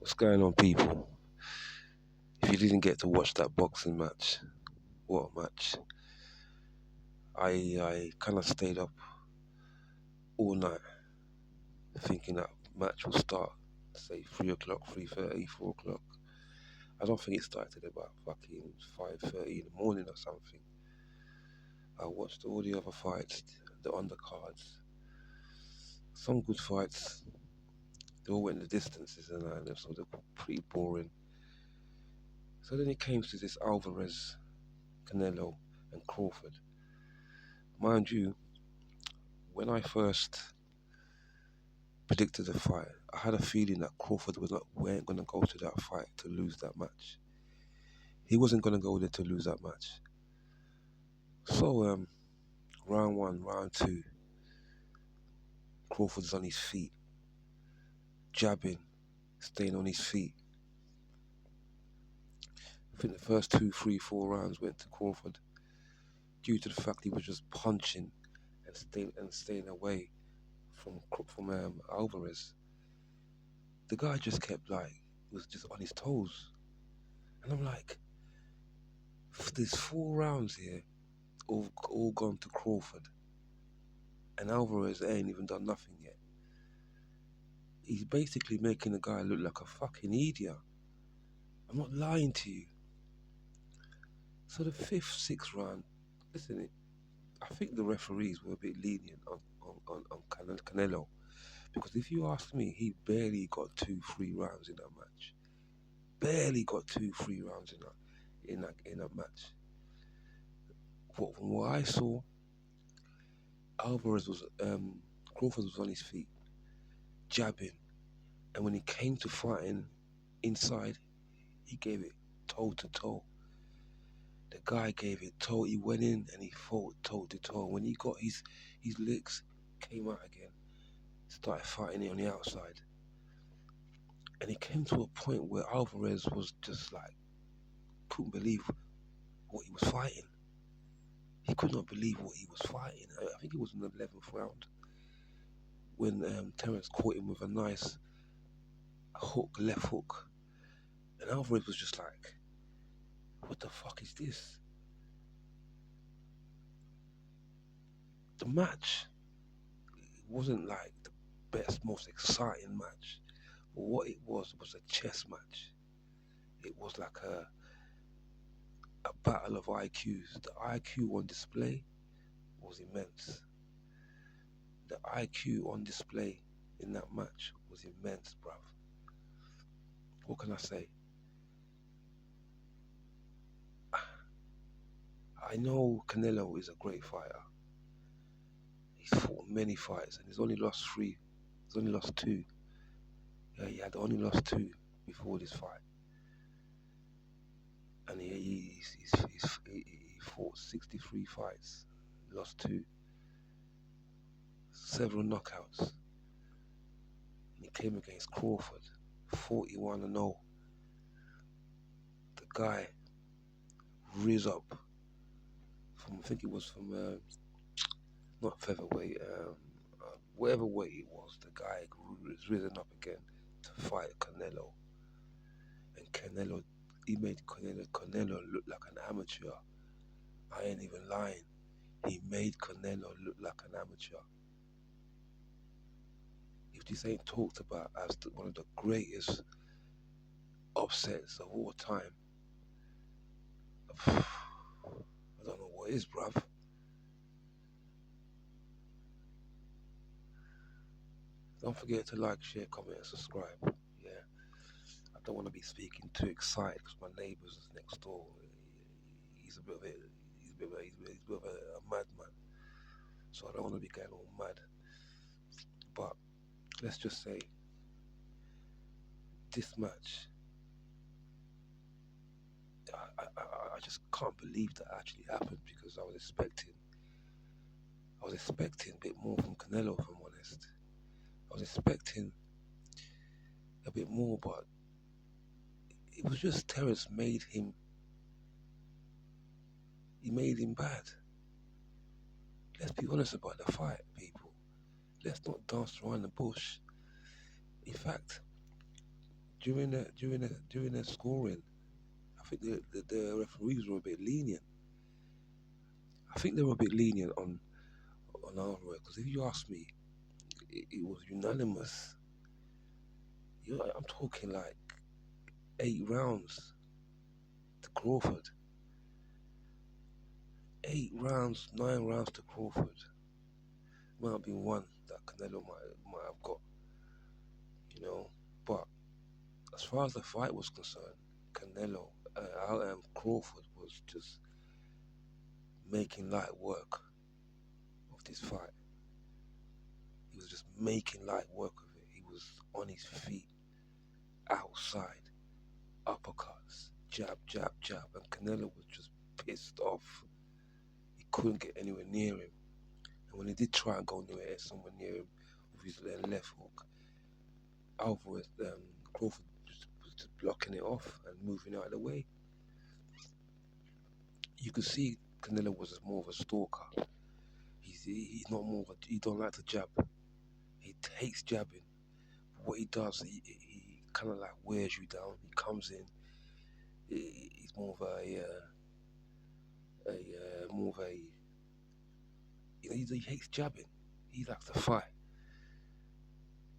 What's going on, people? If you didn't get to watch that boxing match, what a match! I kind of stayed up all night thinking that match will start, say 3 o'clock, 3:30, 4 o'clock. I don't think it started about fucking 5:30 in the morning or something. I watched all the other fights, the undercards, some good fights. They all went the distances and so they're pretty boring. So then it came to this Alvarez, Canelo, and Crawford. Mind you, when I first predicted the fight, I had a feeling that Crawford weren't going to go to that fight to lose that match. He wasn't going to go there to lose that match. So, round one, round two, Crawford's on his feet, jabbing, staying on his feet. I think the first 2, 3, 4 rounds went to Crawford due to the fact he was just punching and staying away from Alvarez. The guy just kept was just on his toes, and I'm like, there's 4 rounds here, all gone to Crawford, and Alvarez ain't even done nothing yet. He's basically making the guy look like a fucking idiot. I'm not lying to you. So the fifth, sixth round, listen, I think the referees were a bit lenient on Canelo, because if you ask me, he barely got 2, 3 rounds in that match. Barely got 2, 3 rounds in that match. But from what I saw, Crawford was on his feet, jabbing, and when he came to fighting inside, he gave it toe to toe. The guy gave it toe. He went in and he fought toe to toe. When he got his legs came out again, started fighting it on the outside, and it came to a point where Alvarez was just like couldn't believe what he was fighting. He could not believe what he was fighting. I think it was in the 11th round when Terence caught him with a nice left hook, and Alvarez was just like, "What the fuck is this?" The match wasn't like the best, most exciting match, but what it was a chess match. It was like a battle of IQs. The IQ on display was immense. The IQ on display in that match was immense, bruv. What can I say? I know Canelo is a great fighter. He's fought many fights and he's only lost 3. He's only lost 2. Yeah, he had only lost 2 before this fight. And he fought 63 fights, lost 2, several knockouts. And he came against Crawford, 41-0. The guy riz up from, I think it was from, not featherweight, whatever weight it was, the guy was risen up again to fight Canelo. And Canelo, he made Canelo look like an amateur. I ain't even lying. He made Canelo look like an amateur. If this ain't talked about as one of the greatest upsets of all time, I don't know what is, bruv. Don't forget to like, share, comment, and subscribe. Yeah, I don't want to be speaking too excited because my neighbour's next door. He's a bit of a madman, so I don't want to be going all mad. But let's just say this match, I just can't believe that actually happened, because I was expecting a bit more from Canelo, if I'm honest. I was expecting a bit more, but it was just Terence made him bad. Let's be honest about the fight, people. Let's not dance around the bush. In fact, during the scoring, I think the referees were a bit lenient. I think they were a bit lenient on Alvarez because if you ask me, it was unanimous. I'm talking like 8 rounds to Crawford, 8 rounds, 9 rounds to Crawford. Might have been one that Canelo might have got, you know. But as far as the fight was concerned, Crawford was just making light work of this fight. He was just making light work of it. He was on his feet, outside, uppercuts, jab, jab, jab, and Canelo was just pissed off. He couldn't get anywhere near him. And when he did try and go somewhere near him with his left hook, Alvarez, Crawford was just blocking it off and moving out of the way. You could see Canelo was more of a stalker. He's not more of he don't like to jab. He hates jabbing. But what he does, he kind of like wears you down. He comes in. He's more of more of a he hates jabbing. He likes to fight.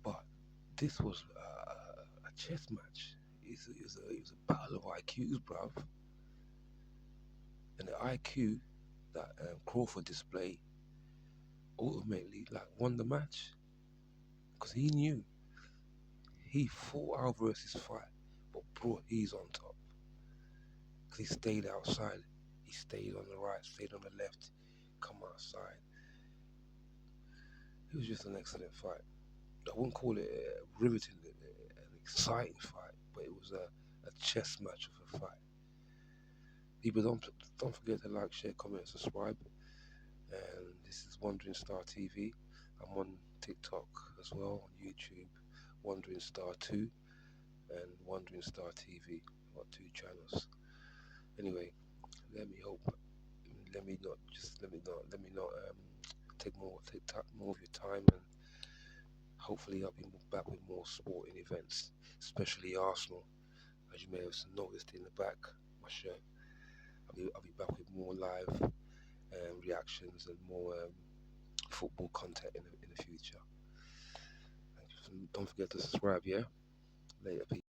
But this was a chess match. It was a battle of IQs, bruv. And the IQ that Crawford displayed ultimately like won the match because he knew he fought Alvarez's fight, but brought his on top because he stayed outside. He stayed on the right, stayed on the left, come outside. It was just an excellent fight. I wouldn't call it a riveting, an exciting fight, but it was a chess match of a fight. People don't forget to like, share, comment, and subscribe. And this is Wandering Star TV. I'm on TikTok as well, on YouTube, Wandering Star 2 and Wandering Star TV. I've got 2 channels. Anyway, let me hope. Let me not take more of your time, and hopefully I'll be back with more sporting events, especially Arsenal. As you may have noticed in the back, my shirt. I'll be back with more live reactions and more football content in the future. Don't forget to subscribe, yeah? Later, people.